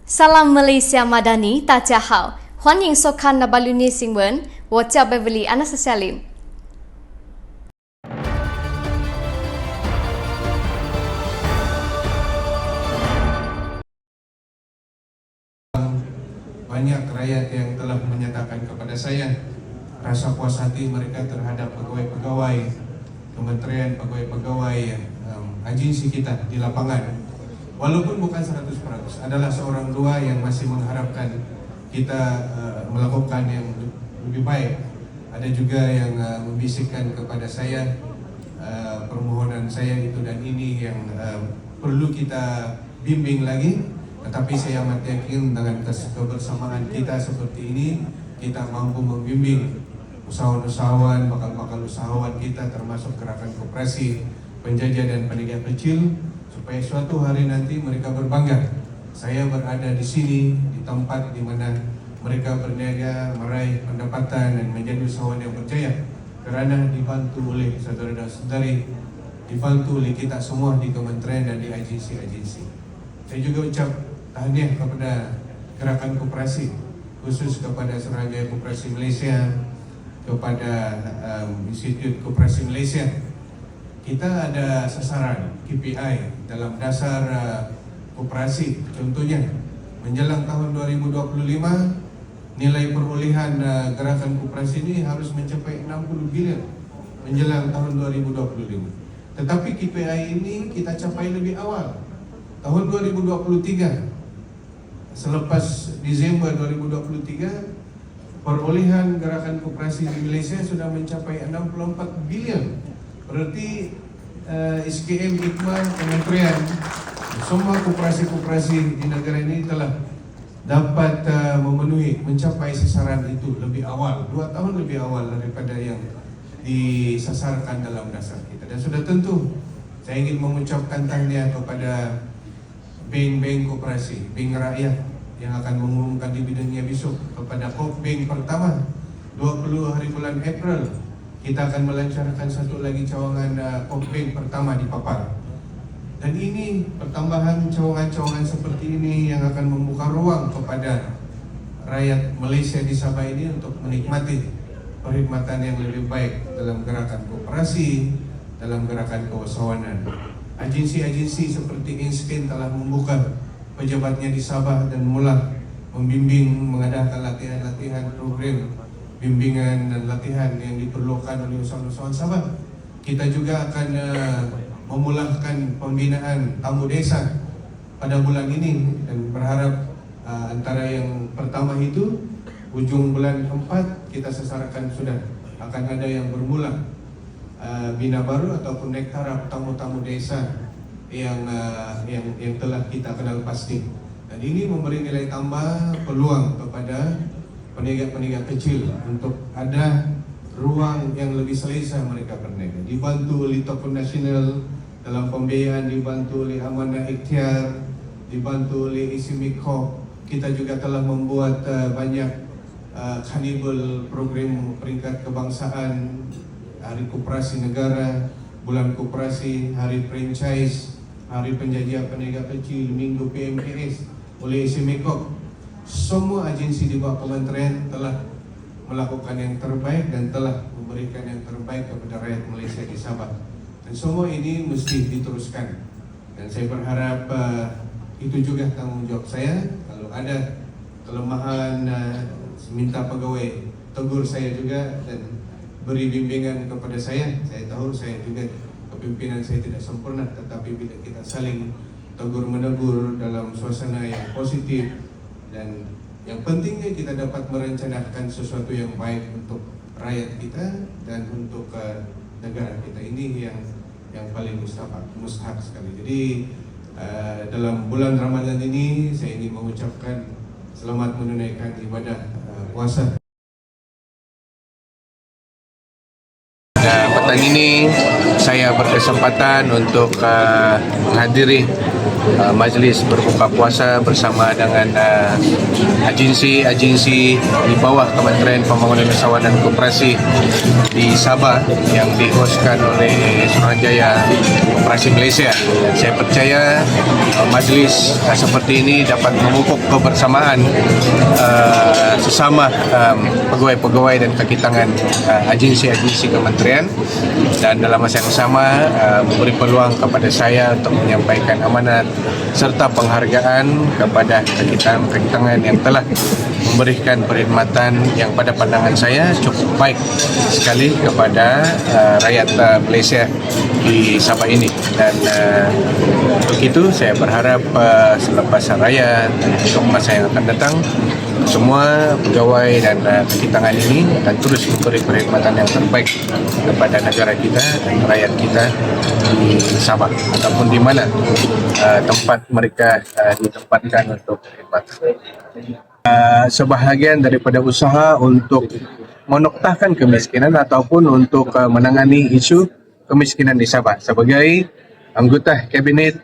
Salam Malaysia Madani, 大家好，欢迎收看 Nabalu News 新闻，我叫 Beverly Anastasia Lim。Banyak rakyat yang telah menyatakan kepada saya rasa puas hati mereka terhadap pegawai-pegawai kementerian, pegawai-pegawai agensi kita di lapangan. Walaupun bukan 100%, adalah seorang dua yang masih mengharapkan kita melakukan yang lebih baik. Ada juga yang membisikkan kepada saya permohonan saya itu dan ini yang perlu kita bimbing lagi. Tetapi saya amat yakin dengan kebersamaan kita seperti ini, kita mampu membimbing usahawan-usahawan, bakal-bakal usahawan kita termasuk gerakan koperasi, penjajah dan peniaga kecil, supaya suatu hari nanti mereka berbangga. Saya berada di sini, di tempat di mana mereka berniaga, meraih pendapatan dan menjadi usahawan yang berjaya, karena dibantu oleh saudara dan saudari, dibantu oleh kita semua di kementerian dan di agensi-agensi. Saya juga ucap tahniah kepada gerakan koperasi, khusus kepada Serangga Koperasi Malaysia, kepada Institut Koperasi Malaysia. Kita ada sasaran KPI dalam dasar koperasi. Contohnya, menjelang tahun 2025, nilai perolehan gerakan koperasi ini harus mencapai 60 bilion menjelang tahun 2025. Tetapi KPI ini kita capai lebih awal. Tahun 2023, selepas Desember 2023, perolehan gerakan koperasi di Malaysia sudah mencapai 64 bilion. Berarti SKM, Hikmah, Kementerian, semua koperasi-koperasi di negara ini telah dapat memenuhi, mencapai sasaran itu lebih awal, 2 tahun lebih awal daripada yang disasarkan dalam dasar kita. Dan sudah tentu saya ingin mengucapkan tahniah kepada bank-bank koperasi, bank rakyat yang akan mengumumkan dividennya besok, kepada Bank pertama 20 hari bulan April. Kita akan melancarkan satu lagi cawangan Bank pertama di Papar. Dan ini pertambahan cawangan-cawangan seperti ini yang akan membuka ruang kepada rakyat Malaysia di Sabah ini untuk menikmati perkhidmatan yang lebih baik dalam gerakan koperasi, dalam gerakan keusahawanan. Agensi-agensi seperti Inskin telah membuka pejabatnya di Sabah dan mula membimbing, mengadakan latihan-latihan program bimbingan dan latihan yang diperlukan oleh usahawan-usahawan Sabah. Kita juga akan memulakan pembinaan tamu desa pada bulan ini dan berharap antara yang pertama itu ujung bulan 4 kita sasarkan sudah akan ada yang bermula bina baru ataupun naik taraf tamu-tamu desa yang telah kita kenal pasti. Dan ini memberi nilai tambah peluang kepada peniaga-peniaga kecil untuk ada ruang yang lebih selesa mereka berniaga. Dibantu oleh tokoh nasional dalam pembiayaan, dibantu oleh Amanah Ikhtiar, dibantu oleh ISIMIKO. Kita juga telah membuat banyak kanibal program peringkat kebangsaan, Hari Koperasi Negara, Bulan Koperasi, Hari Franchise, Hari Penjajah Peniaga Kecil, Minggu PMKS oleh ISIMIKO. Semua agensi di bawah kementerian telah melakukan yang terbaik dan telah memberikan yang terbaik kepada rakyat Malaysia di Sabah. Dan semua ini mesti diteruskan. Dan saya berharap itu juga tanggung jawab saya. Kalau ada kelemahan, minta pegawai tegur saya juga dan beri bimbingan kepada saya. Saya tahu saya juga kepimpinan saya tidak sempurna, tetapi bila kita saling tegur-menegur dalam suasana yang positif, dan yang pentingnya kita dapat merencanakan sesuatu yang baik untuk rakyat kita dan untuk negara kita. Ini yang paling mustahak sekali. Jadi dalam bulan Ramadan ini saya ingin mengucapkan selamat menunaikan ibadah puasa. Petang ini saya berkesempatan untuk menghadiri majlis berbuka puasa bersama dengan agensi-agensi di bawah Kementerian Pembangunan Usahawan dan Koperasi di Sabah yang dihostkan oleh Suruhanjaya Koperasi Malaysia. Dan saya percaya majlis seperti ini dapat memupuk kebersamaan sesama pegawai-pegawai dan kaki tangan agensi-agensi kementerian, dan dalam masa yang sama memberi peluang kepada saya untuk menyampaikan amanat serta penghargaan kepada kaki tangan yang telah memberikan perkhidmatan yang pada pandangan saya cukup baik sekali kepada rakyat Malaysia di Sabah ini. Dan untuk itu saya berharap selepas raya untuk masa yang akan datang, semua pegawai dan kaki tangan ini akan terus memberi perkhidmatan yang terbaik kepada negara kita dan rakyat kita di Sabah ataupun di mana tempat mereka ditempatkan untuk berkhidmat. Sebahagian daripada usaha untuk menoktahkan kemiskinan ataupun untuk menangani isu kemiskinan di Sabah. Sebagai anggota kabinet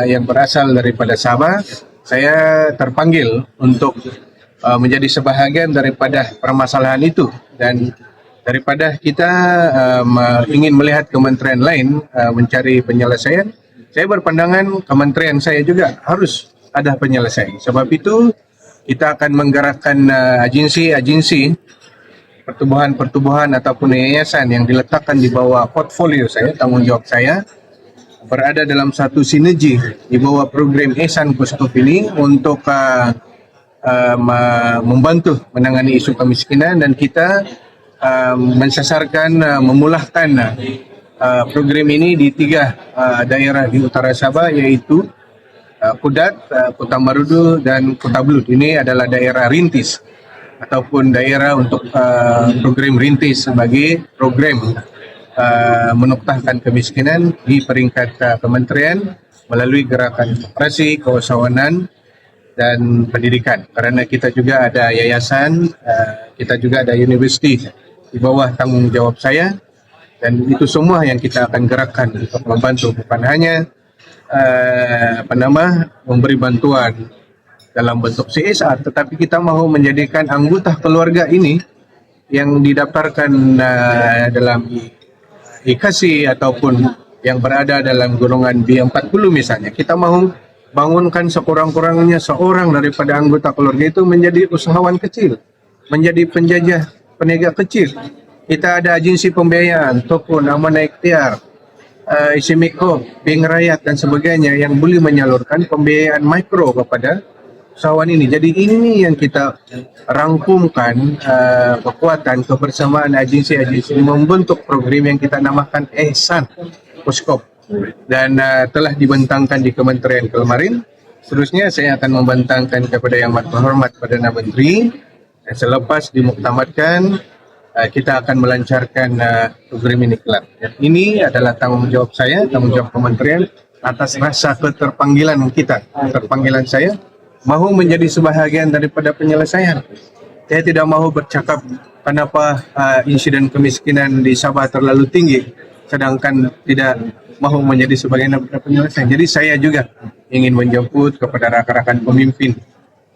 yang berasal daripada Sabah, saya terpanggil untuk menjadi sebahagian daripada permasalahan itu, dan daripada kita ingin melihat kementerian lain mencari penyelesaian, saya berpandangan kementerian saya juga harus ada penyelesaian. Sebab itu kita akan menggerakkan agensi-agensi pertubuhan-pertubuhan ataupun yayasan yang diletakkan di bawah portfolio saya, tanggungjawab saya, berada dalam satu sinergi di bawah program Ehsan Kuskop ini untuk membantu menangani isu kemiskinan, dan kita mensasarkan memulahkan program ini di 3 daerah di utara Sabah, iaitu Kudat, Kota Marudu dan Kota Belud. Ini adalah daerah rintis ataupun daerah untuk program rintis sebagai program menoktahkan kemiskinan di peringkat kementerian melalui gerakan koperasi, keusahawanan dan pendidikan. Kerana kita juga ada yayasan, kita juga ada universiti di bawah tanggungjawab saya, dan itu semua yang kita akan gerakkan untuk membantu, bukan hanya memberi bantuan dalam bentuk CSR, tetapi kita mahu menjadikan anggota keluarga ini yang didaftarkan dalam IKASI ataupun yang berada dalam golongan B40 misalnya, kita mahu bangunkan sekurang-kurangnya seorang daripada anggota keluarga itu menjadi usahawan kecil, menjadi penjajah peniaga kecil. Kita ada agensi pembiayaan, Tokun, Amanah Ikhtiar, Isimiko, Bank Rakyat dan sebagainya yang boleh menyalurkan pembiayaan mikro kepada usahawan ini. Jadi ini yang kita rangkumkan kekuatan kebersamaan agensi-agensi membentuk program yang kita namakan Ehsan Kuskop, dan telah dibentangkan di kementerian kemarin. Seterusnya saya akan membentangkan kepada Yang Amat Berhormat Perdana Menteri, dan selepas dimuktamadkan kita akan melancarkan program ini kelak. Ini adalah tanggungjawab saya, tanggungjawab kementerian atas rasa keterpanggilan kita, keterpanggilan saya mahu menjadi sebahagian daripada penyelesaian. Saya tidak mahu bercakap kenapa insiden kemiskinan di Sabah terlalu tinggi, sedangkan tidak mahu menjadi sebahagian daripada penyelesaian. Jadi saya juga ingin menjemput kepada rakan-rakan pemimpin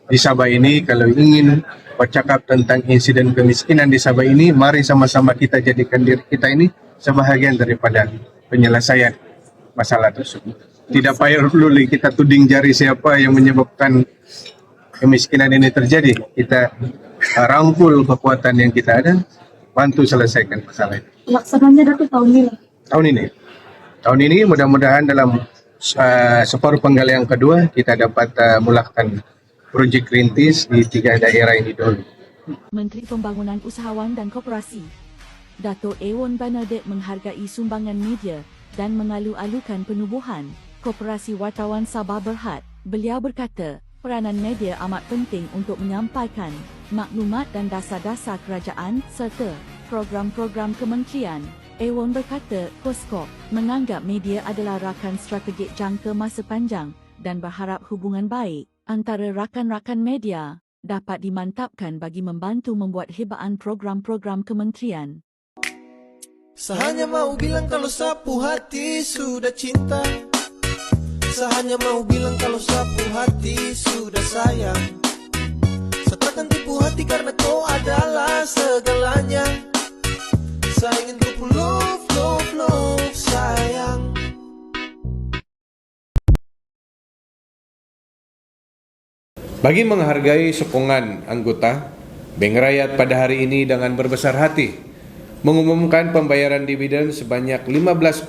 di Sabah ini, kalau ingin bercakap tentang insiden kemiskinan di Sabah ini, mari sama-sama kita jadikan diri kita ini sebahagian daripada penyelesaian masalah tersebut. Tidak payah perlu kita tuding jari siapa yang menyebabkan kemiskinan ini terjadi. Kita rangkul kekuatan yang kita ada, bantu selesaikan masalah ini. Pelaksananya Datuk tahun ini? Tahun ini mudah-mudahan dalam separuh penggalian kedua kita dapat mulahkan projek rintis di 3 daerah ini dulu. Menteri Pembangunan Usahawan dan Koperasi Dato' Ewan Bernadette menghargai sumbangan media dan mengalu-alukan penubuhan Koperasi Wartawan Sabah Berhad. Beliau berkata, peranan media amat penting untuk menyampaikan maklumat dan dasar-dasar kerajaan serta program-program kementerian. Ewan berkata, Kuskop menganggap media adalah rakan strategik jangka masa panjang dan berharap hubungan baik antara rakan-rakan media dapat dimantapkan bagi membantu membuat hebaan program-program kementerian. Saya hanya mau bilang kalau sapu hati sudah cinta. Saya hanya mau bilang kalau sapu hati sudah sayang. Saya takkan tipu hati karena kau adalah segalanya. Saya ingin kau love, love, love, sayang. Bagi menghargai sokongan anggota, Bank Rakyat pada hari ini dengan berbesar hati mengumumkan pembayaran dividen sebanyak 15%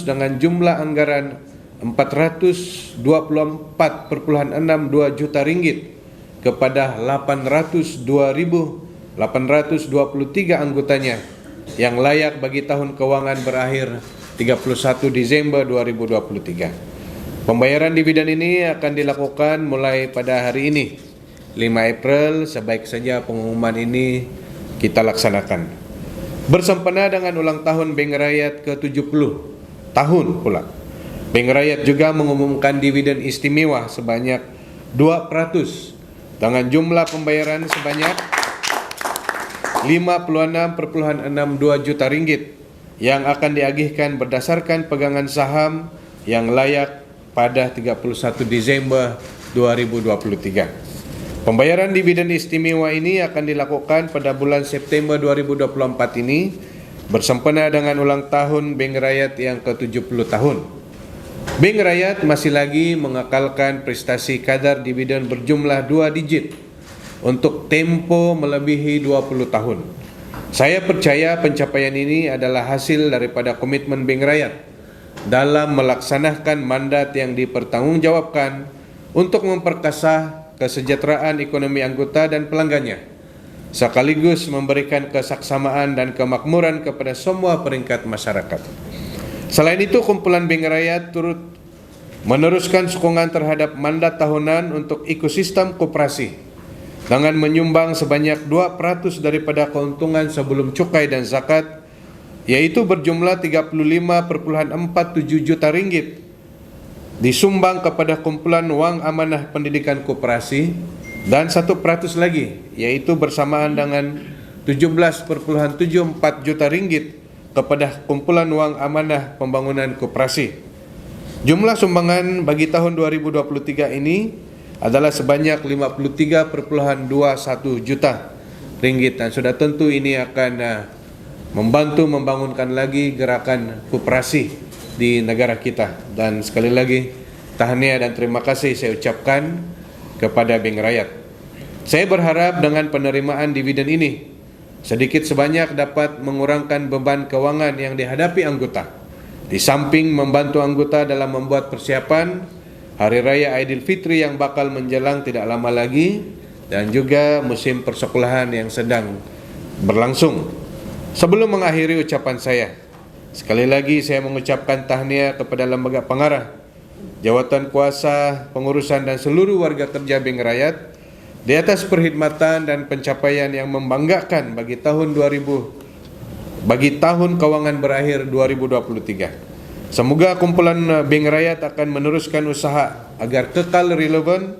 dengan jumlah anggaran 424,62 juta ringgit kepada 802.823 anggotanya yang layak bagi tahun keuangan berakhir 31 Desember 2023. Pembayaran dividen ini akan dilakukan mulai pada hari ini, 5 April, sebaik saja pengumuman ini kita laksanakan. Bersempena dengan ulang tahun Bank Rakyat ke-70 tahun pula, Bank Rakyat juga mengumumkan dividen istimewa sebanyak 2% dengan jumlah pembayaran sebanyak 56,62 juta ringgit yang akan diagihkan berdasarkan pegangan saham yang layak pada 31 Desember 2023. Pembayaran dividen istimewa ini akan dilakukan pada bulan September 2024 ini bersempena dengan ulang tahun Bank Rakyat yang ke-70 tahun. Bank Rakyat masih lagi mengekalkan prestasi kadar dividen berjumlah 2 digit untuk tempo melebihi 20 tahun. Saya percaya pencapaian ini adalah hasil daripada komitmen Bank Rakyat dalam melaksanakan mandat yang dipertanggungjawabkan untuk memperkasa kesejahteraan ekonomi anggota dan pelanggannya, sekaligus memberikan kesaksamaan dan kemakmuran kepada semua peringkat masyarakat. Selain itu, kumpulan Bank Rakyat turut meneruskan sokongan terhadap mandat tahunan untuk ekosistem koperasi dengan menyumbang sebanyak 2% daripada keuntungan sebelum cukai dan zakat, yaitu berjumlah 35,47 juta ringgit disumbang kepada kumpulan wang amanah pendidikan koperasi, dan 1% lagi yaitu bersamaan dengan 17,74 juta ringgit kepada kumpulan wang amanah pembangunan koperasi. Jumlah sumbangan bagi tahun 2023 ini adalah sebanyak 53,21 juta ringgit, dan sudah tentu ini akan membantu membangunkan lagi gerakan koperasi di negara kita. Dan sekali lagi tahniah dan terima kasih saya ucapkan kepada Bank Rakyat. Saya berharap dengan penerimaan dividen ini sedikit sebanyak dapat mengurangkan beban keuangan yang dihadapi anggota, di samping membantu anggota dalam membuat persiapan Hari Raya Aidilfitri yang bakal menjelang tidak lama lagi, dan juga musim persekolahan yang sedang berlangsung. Sebelum mengakhiri ucapan saya, sekali lagi saya mengucapkan tahniah kepada lembaga pengarah, jawatan kuasa, pengurusan dan seluruh warga kerja Bank Rakyat di atas perkhidmatan dan pencapaian yang membanggakan bagi tahun keuangan berakhir 2023. Semoga kumpulan Bank Rakyat akan meneruskan usaha agar kekal relevan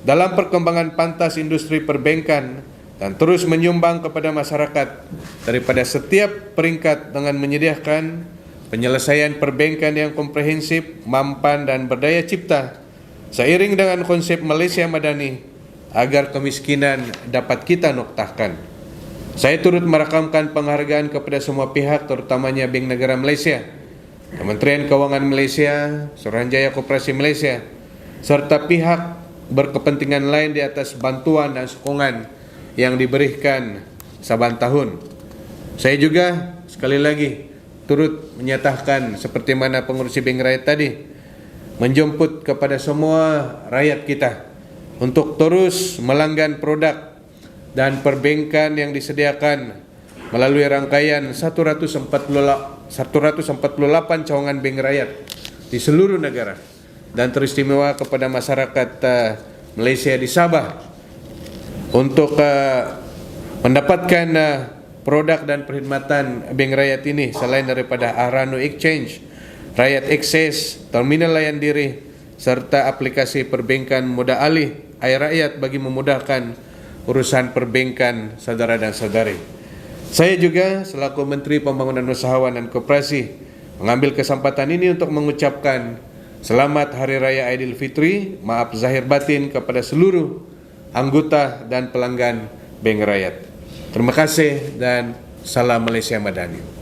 dalam perkembangan pantas industri perbankan dan terus menyumbang kepada masyarakat daripada setiap peringkat dengan menyediakan penyelesaian perbankan yang komprehensif, mampan dan berdaya cipta seiring dengan konsep Malaysia Madani agar kemiskinan dapat kita noktahkan. Saya turut merakamkan penghargaan kepada semua pihak, terutamanya Bank Negara Malaysia, Kementerian Keuangan Malaysia, Suruhanjaya Koperasi Malaysia, serta pihak berkepentingan lain di atas bantuan dan sokongan yang diberikan saban tahun. Saya juga sekali lagi turut menyatakan seperti mana pengurusi Bank Rakyat tadi menjemput kepada semua rakyat kita untuk terus melanggan produk dan perbankan yang disediakan melalui rangkaian 148 cawangan Bank Rakyat di seluruh negara, dan teristimewa kepada masyarakat Malaysia di Sabah untuk mendapatkan produk dan perkhidmatan Bank Rakyat ini selain daripada Ahrano Exchange, Rakyat Akses, Terminal Layan Diri, serta aplikasi perbankan mudah alih Air Rakyat bagi memudahkan urusan perbankan saudara dan saudari. Saya juga selaku Menteri Pembangunan Usahawan dan Koperasi mengambil kesempatan ini untuk mengucapkan Selamat Hari Raya Aidilfitri, maaf zahir batin kepada seluruh anggota dan pelanggan Bank Rakyat. Terima kasih dan salam Malaysia Madani.